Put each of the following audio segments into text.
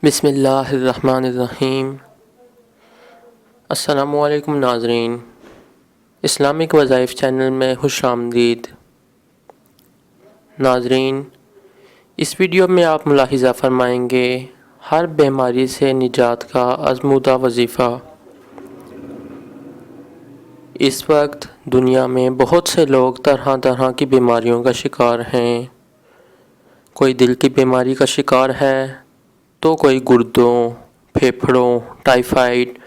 بسم اللہ الرحمن الرحیم۔ السلام علیکم ناظرین، اسلامک وظائف چینل میں خوش آمدید۔ ناظرین، اس ویڈیو میں آپ ملاحظہ فرمائیں گے ہر بیماری سے نجات کا آزمودہ وظیفہ۔ اس وقت دنیا میں بہت سے لوگ طرح طرح کی بیماریوں کا شکار ہیں۔ کوئی دل کی بیماری کا شکار ہے تو کوئی گردوں، پھیپھڑوں، ٹائیفائیڈ،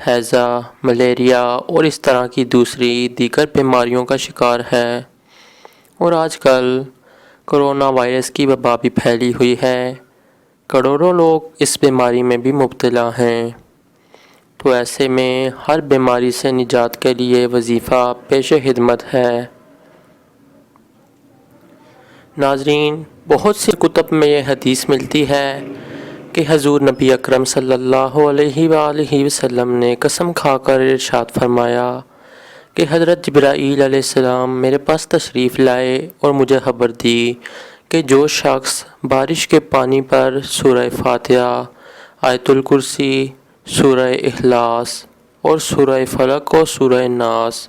ہیضہ، ملیریا اور اس طرح کی دیگر بیماریوں کا شکار ہے۔ اور آج کل کرونا وائرس کی وبا بھی پھیلی ہوئی ہے۔ کروڑوں لوگ اس بیماری میں بھی مبتلا ہیں۔ تو ایسے میں ہر بیماری سے نجات کے لیے وظیفہ پیش خدمت ہے۔ ناظرین، بہت سی کتب میں یہ حدیث ملتی ہے کہ حضور نبی اکرم صلی اللہ علیہ وآلہ وسلم نے قسم کھا کر ارشاد فرمایا کہ حضرت جبرائیل علیہ السلام میرے پاس تشریف لائے اور مجھے خبر دی کہ جو شخص بارش کے پانی پر سورہ فاتحہ، آیت الکرسی، سورہ اخلاص اور سورہ فلق اور سورہ ناس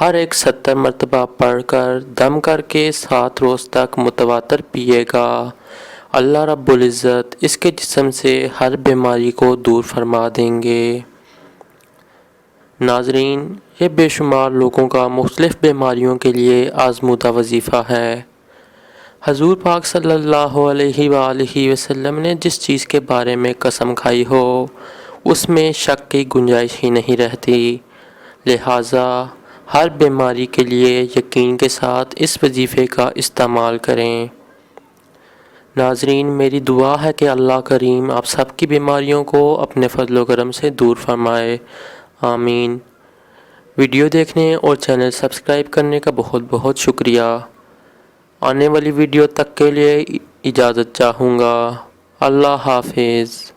ہر ایک 70 مرتبہ پڑھ کر دم کر کے 7 روز تک متواتر پیے گا، اللہ رب العزت اس کے جسم سے ہر بیماری کو دور فرما دیں گے۔ ناظرین، یہ بے شمار لوگوں کا مختلف بیماریوں کے لیے آزمودہ وظیفہ ہے۔ حضور پاک صلی اللہ علیہ وآلہ وسلم نے جس چیز کے بارے میں قسم کھائی ہو اس میں شک کی گنجائش ہی نہیں رہتی، لہٰذا ہر بیماری کے لیے یقین کے ساتھ اس وظیفے کا استعمال کریں۔ ناظرین، میری دعا ہے کہ اللہ کریم آپ سب کی بیماریوں کو اپنے فضل و کرم سے دور فرمائے، آمین۔ ویڈیو دیکھنے اور چینل سبسکرائب کرنے کا بہت بہت شکریہ۔ آنے والی ویڈیو تک کے لیے اجازت چاہوں گا۔ اللہ حافظ۔